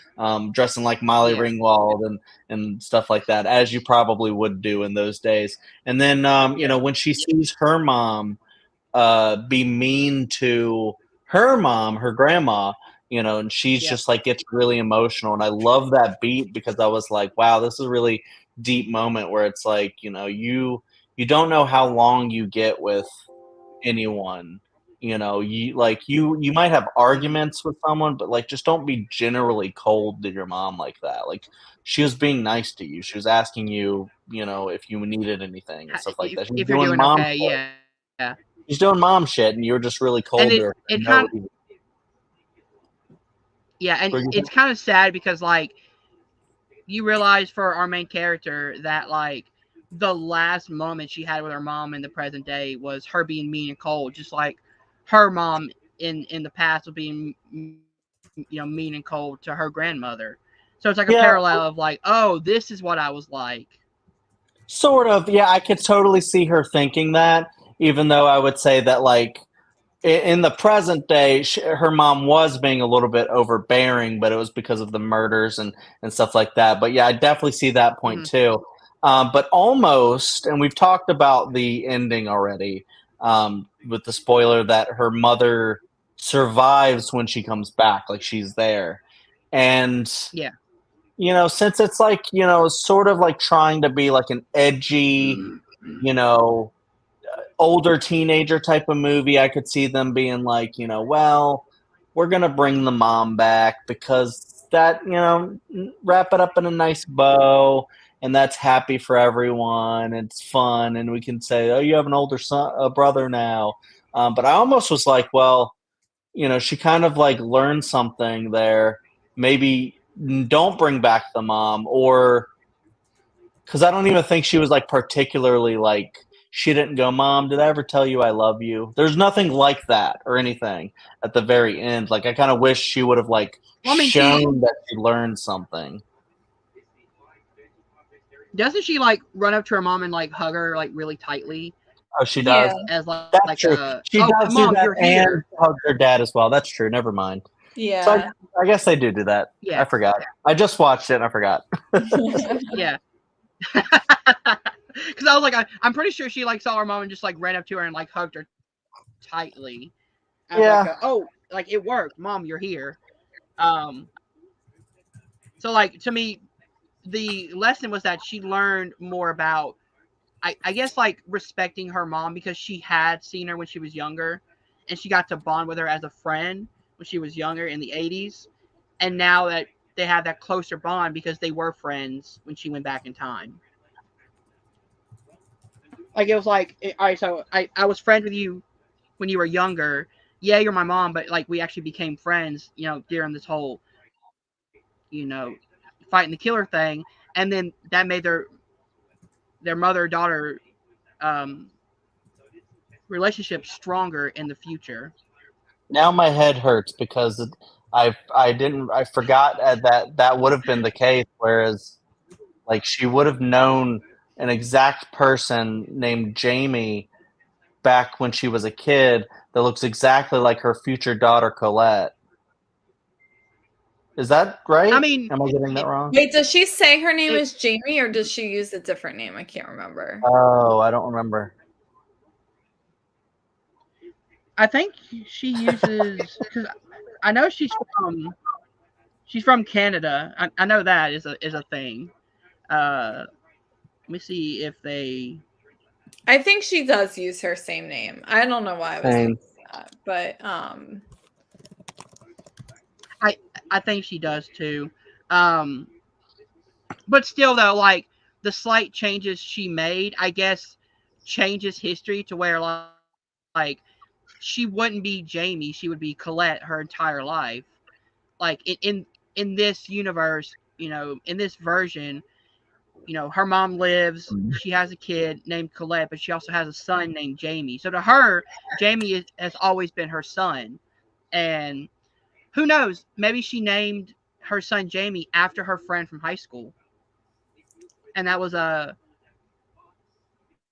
dressing like Molly Ringwald and stuff like that, as you probably would do in those days. And then when she sees her mom be mean to her mom, her grandma, and she's just like gets really emotional, and I love that beat because I was like, wow, this is a really deep moment where it's like you don't know how long you get with anyone. You might have arguments with someone, but like just don't be generally cold to your mom like that. Like she was being nice to you, she was asking you if you needed anything and stuff like that. She's doing mom shit. She's doing mom shit, and you're just really cold to her.
And it's kind of sad because like you realize for our main character that like the last moment she had with her mom in the present day was her being mean and cold, just like her mom in the past was being mean and cold to her grandmother. So it's like a parallel of like, oh, this is what I was like.
Sort of, yeah. I could totally see her thinking that, even though I would say that like in the present day, her mom was being a little bit overbearing, but it was because of the murders and stuff like that. But yeah, I definitely see that point too. But almost, and we've talked about the ending already, with the spoiler that her mother survives when she comes back, like she's there. And since it's like, sort of like trying to be like an edgy, older teenager type of movie, I could see them being like, well, we're going to bring the mom back because that, wrap it up in a nice bow, and that's happy for everyone. It's fun. And we can say, oh, you have an older brother now. But I almost was like, well, she kind of like learned something there. Maybe don't bring back the mom, or because I don't even think she was like particularly like, she didn't go, Mom, did I ever tell you I love you? There's nothing like that or anything at the very end. Like I kind of wish she would have like shown that she learned something.
Doesn't she like run up to her mom and like hug her like really tightly?
Oh, she does.
As like,
that's
like
true. She does
Mom,
do that
you're here.
and hug her dad as well. That's true. Never mind.
Yeah.
So I guess they do that.
Yeah.
I forgot. I just watched it and I forgot.
Yeah. Because I was like, I'm pretty sure she like saw her mom and just like ran up to her and like hugged her tightly.
Yeah.
Like, like it worked, Mom, you're here. So like to me, the lesson was that she learned more about, I guess like respecting her mom because she had seen her when she was younger, and she got to bond with her as a friend when she was younger in the 80s, and now that they have that closer bond because they were friends when she went back in time. Like it was like, all right, so I was friends with you when you were younger. Yeah, you're my mom, but like we actually became friends, during this whole, fighting the killer thing, and then that made their mother-daughter relationship stronger in the future.
Now my head hurts because I forgot that would have been the case, whereas like she would have known an exact person named Jamie back when she was a kid, that looks exactly like her future daughter Colette. Is that right?
I mean,
am I getting that wrong?
Wait, does she say her name is Jamie, or does she use a different name? I can't remember.
Oh, I don't remember.
I think she uses, because I know she's from Canada. I know that is a thing. Let me see if they.
I think she does use her same name. I don't know why I was thinking that, but
I think she does too. But still, though, like the slight changes she made, I guess, changes history to where like she wouldn't be Jamie, she would be Colette her entire life. Like in this universe, in this version, her mom lives, she has a kid named Colette, but she also has a son named Jamie. So to her, Jamie has always been her son. And who knows, maybe she named her son Jamie after her friend from high school. And that was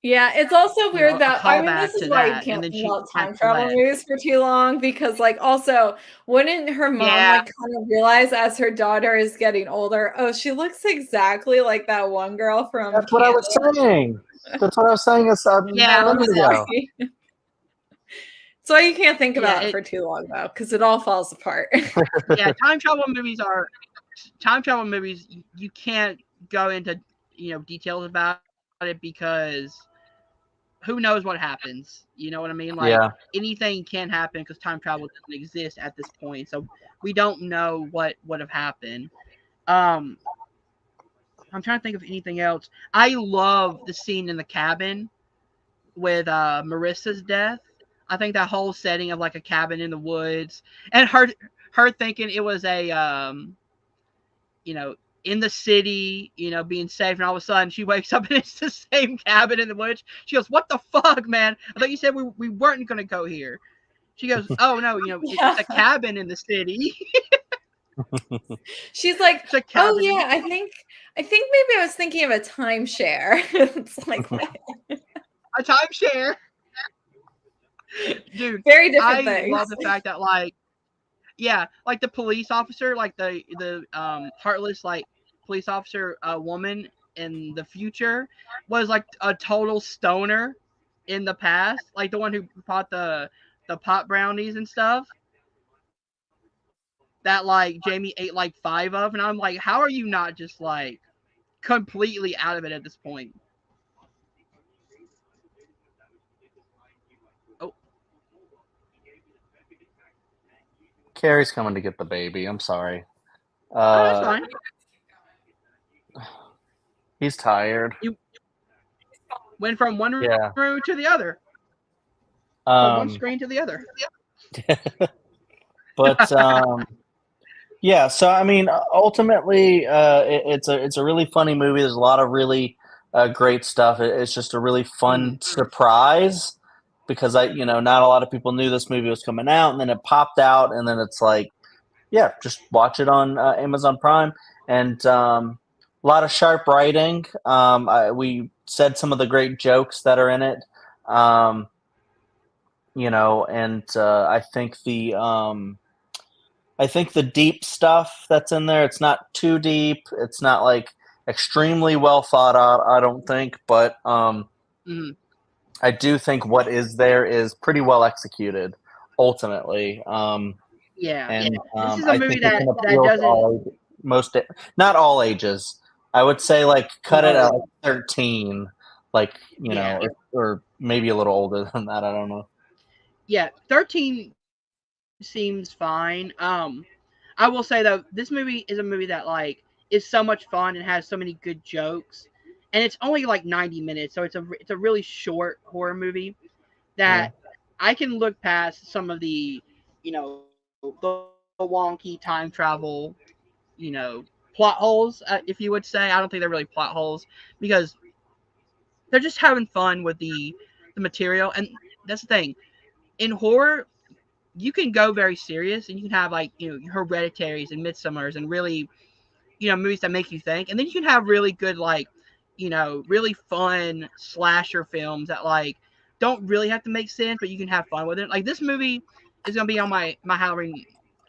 yeah, it's also weird
a
that, I mean, this
callback
is
to
why you
that. And
can't
then
think
she
about
had
time travel
Colette.
movies for too long, because, like, also, wouldn't her mom,
Yeah.
like, kind of realize as her daughter is getting older, oh, she looks exactly like that one girl from
That's what I was saying. That's what I was saying a minute ago.
So you can't think about
Yeah,
it for too long, though, because it all falls apart.
Yeah, time travel movies, you can't go into details about it because who knows what happens. You know what I mean? Like,
Yeah.
anything can happen because time travel doesn't exist at this point. So we don't know what would have happened. I'm trying to think of anything else. I love the scene in the cabin with Marissa's death. I think that whole setting of like a cabin in the woods and her thinking it was a in the city, being safe, and all of a sudden she wakes up and it's the same cabin in the woods. She goes, "What the fuck, man? I thought you said we weren't gonna go here." She goes, "Oh no, it's a cabin in the city."
She's like, "Oh yeah, I think maybe I was thinking of a timeshare." It's like what?
A timeshare. Dude,
very different
I
things.
love the fact that like the police officer, like the heartless like police officer woman in the future was like a total stoner in the past, like the one who bought the pot brownies and stuff that like Jamie ate like 5 of, and I'm like, how are you not just like completely out of it at this point? Oh,
Carrie's coming to get the baby. I'm sorry.
that's fine.
He's tired.
You went from one room to the other. From one screen to the other.
But yeah, so I mean, ultimately, it's a really funny movie. There's a lot of really great stuff. It's just a really fun surprise because not a lot of people knew this movie was coming out, and then it popped out, and then it's like, yeah, just watch it on Amazon Prime, and a lot of sharp writing. We said some of the great jokes that are in it. And I think the deep stuff that's in there, it's not too deep. It's not like extremely well thought out, I don't think, but I do think what is there is pretty well executed ultimately.
Yeah.
And
this is a
I
movie
think it can
that
appeal to
doesn't
not all ages. I would say like cut it at like 13, like, or maybe a little older than that. I don't know.
Yeah, 13 seems fine. I will say though, this movie is a movie that like is so much fun and has so many good jokes, and it's only like 90 minutes, so it's a really short horror movie that I can look past some of the, the wonky time travel, plot holes, if you would say. I don't think they're really plot holes because they're just having fun with the material, and that's the thing. In horror, you can go very serious and you can have like Hereditaries and Midsommars and really movies that make you think, and then you can have really good like really fun slasher films that like don't really have to make sense, but you can have fun with it. Like this movie is gonna be on my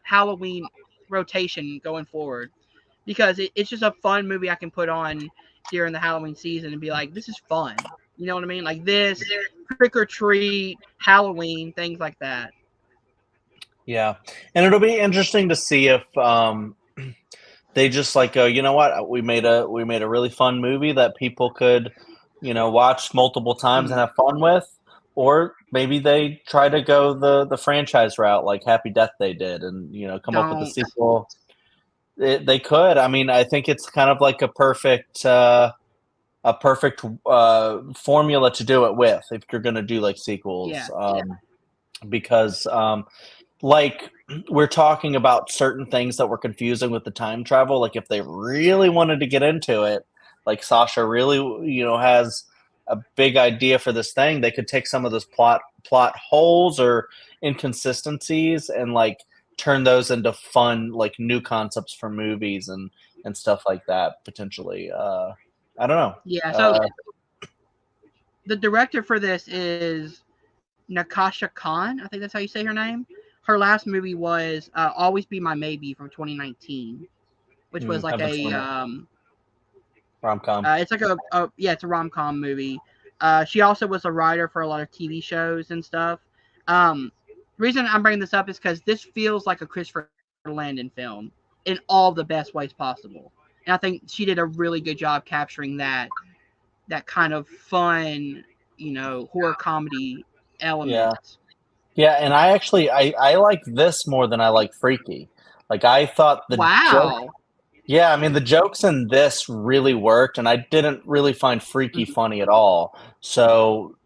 Halloween rotation going forward because it's just a fun movie I can put on during the Halloween season and be like, this is fun. You know what I mean? Like this, trick or treat, Halloween, things like that.
Yeah, and it'll be interesting to see if they just like go, you know what, we made a really fun movie that people could, watch multiple times and have fun with, or maybe they try to go the franchise route like Happy Death Day did, and come up with a sequel. They could. I mean, I think it's kind of like a perfect formula to do it with if you're going to do like sequels.
Yeah.
Because like we're talking about certain things that were confusing with the time travel. Like if they really wanted to get into it, like Sasha really, has a big idea for this thing, they could take some of those plot holes or inconsistencies and like turn those into fun, like new concepts for movies and stuff like that potentially. I don't know.
Yeah. So the director for this is Nakasha Khan. I think that's how you say her name. Her last movie was Always Be My Maybe from 2019, which was like a
rom-com.
It's like it's a rom-com movie. She also was a writer for a lot of TV shows and stuff. The reason I'm bringing this up is because this feels like a Christopher Landon film in all the best ways possible, and I think she did a really good job capturing that kind of fun, horror comedy element.
Yeah, and I actually I like this more than I like Freaky. Like I thought the joke, yeah, I mean the jokes in this really worked, and I didn't really find Freaky funny at all. So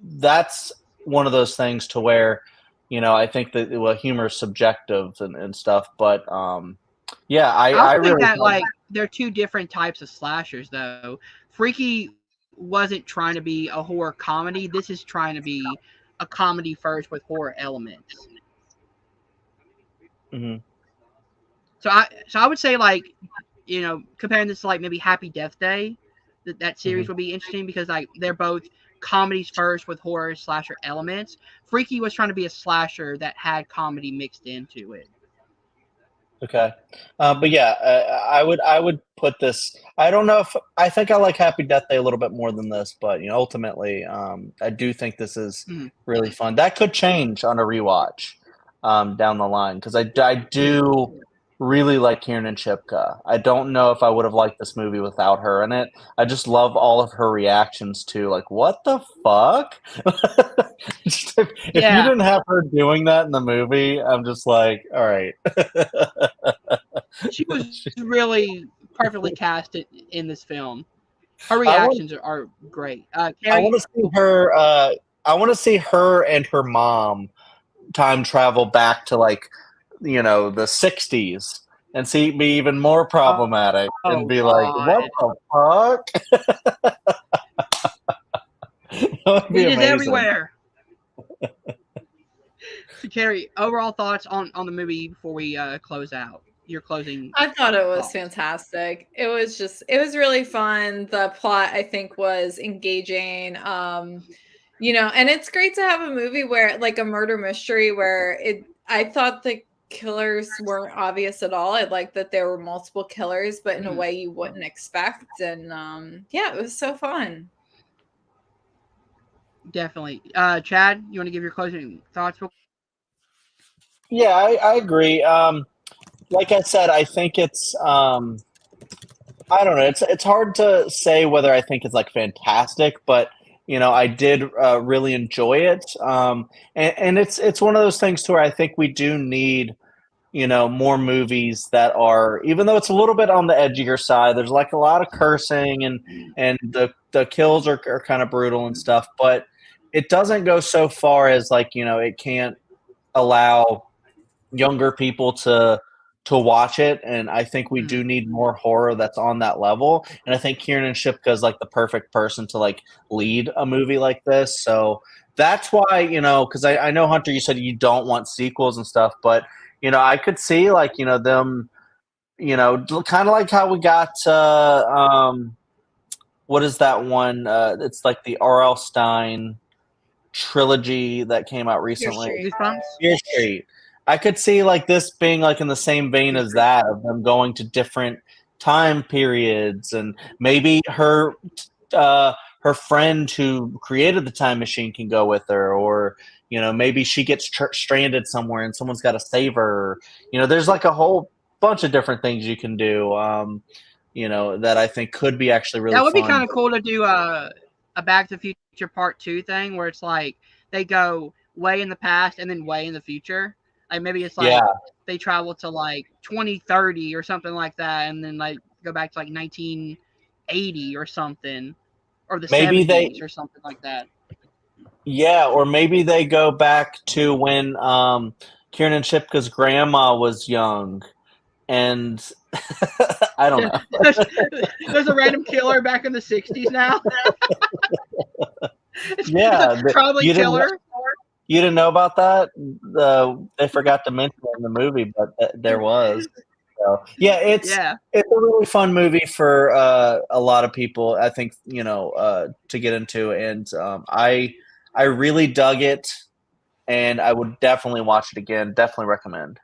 that's one of those things to where, I think that humor is subjective and stuff, but yeah, I
think
really
that like they're two different types of slashers though. Freaky wasn't trying to be a horror comedy. This is trying to be a comedy first with horror elements.
Mm-hmm.
So I would say like, comparing this to like maybe Happy Death Day, that series would be interesting because like they're both comedies first with horror slasher elements. Freaky was trying to be a slasher that had comedy mixed into it.
Okay, but yeah, I would put this. I don't know if I think I like Happy Death Day a little bit more than this, but ultimately, I do think this is really fun. That could change on a rewatch down the line because I do really like Kiernan Shipka. I don't know if I would have liked this movie without her in it. I just love all of her reactions to like, what the fuck? if you didn't have her doing that in the movie, I'm just like, all right.
She was really perfectly cast in this film. Her reactions are great. Carrie,
I want to see her. I want to see her and her mom time travel back to like the 60s and see be even more problematic and be like, what the fuck?
It is everywhere. So, Carrie, overall thoughts on the movie before we close out? Your closing.
I thought it was fantastic. It was really fun. The plot, I think, was engaging. And it's great to have a movie where like a murder mystery where I thought the killers weren't obvious at all. I liked that there were multiple killers, but in a way you wouldn't expect. And it was so fun.
Definitely. Chad, you want to give your closing thoughts?
Yeah, I agree. Like I said, I think it's I don't know. It's hard to say whether I think it's like fantastic, but I did really enjoy it. And it's one of those things to where I think we do need more movies that are, even though it's a little bit on the edgier side. There's like a lot of cursing and the kills are kind of brutal and stuff, but it doesn't go so far as like it can't allow younger people to watch it, and I think we do need more horror that's on that level. And I think Kiernan Shipka is like the perfect person to like lead a movie like this. So that's why because I know Hunter, you said you don't want sequels and stuff, but I could see like them kind of like how we got what is that one? It's like the R.L. Stein trilogy that came out recently.
Street.
Goosebumps.
Fear Street. I could see like this being like in the same vein as that, of them going to different time periods, and maybe her friend who created the time machine can go with her, or maybe she gets stranded somewhere and someone's got to save her. There's like a whole bunch of different things you can do. That I think could be actually really
That would
fun.
be kind of cool to do a Back to the Future Part 2 thing, where it's like they go way in the past and then way in the future. Like maybe it's like they travel to like 2030 or something like that, and then like go back to like 1980 or something, or the
Maybe
70s or something like that.
Yeah, or maybe they go back to when Kiernan Shipka's grandma was young, and I don't know.
There's a random killer back in the 60s now.
Yeah,
probably
you
killer.
You didn't know about that? They forgot to mention it in the movie, but there was. So, yeah, it's a really fun movie for a lot of people, I think, to get into, and I really dug it, and I would definitely watch it again. Definitely recommend.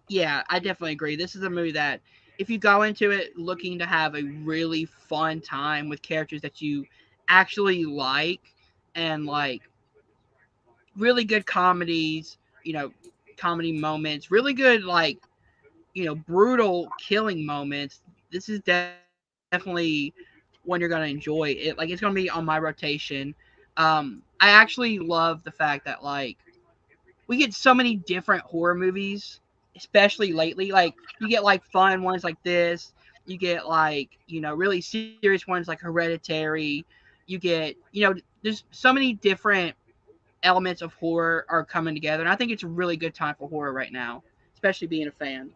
Yeah, I definitely agree. This is a movie that if you go into it looking to have a really fun time with characters that you actually like, and like really good comedies, comedy moments, really good like, brutal killing moments, this is definitely one you're gonna enjoy. It like it's gonna be on my rotation. I actually love the fact that like we get so many different horror movies, especially lately. Like you get like fun ones like this. You get like really serious ones like Hereditary. You get there's so many different elements of horror are coming together, and I think it's a really good time for horror right now, especially being a fan.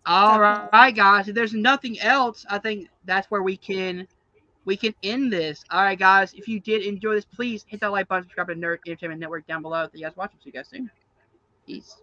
All
Definitely.
right, guys. If there's nothing else, I think that's where we can end this. All right, guys. If you did enjoy this, please hit that like button, subscribe to Nerd Entertainment Network down below. Thank you guys for watching. See you guys soon. Peace.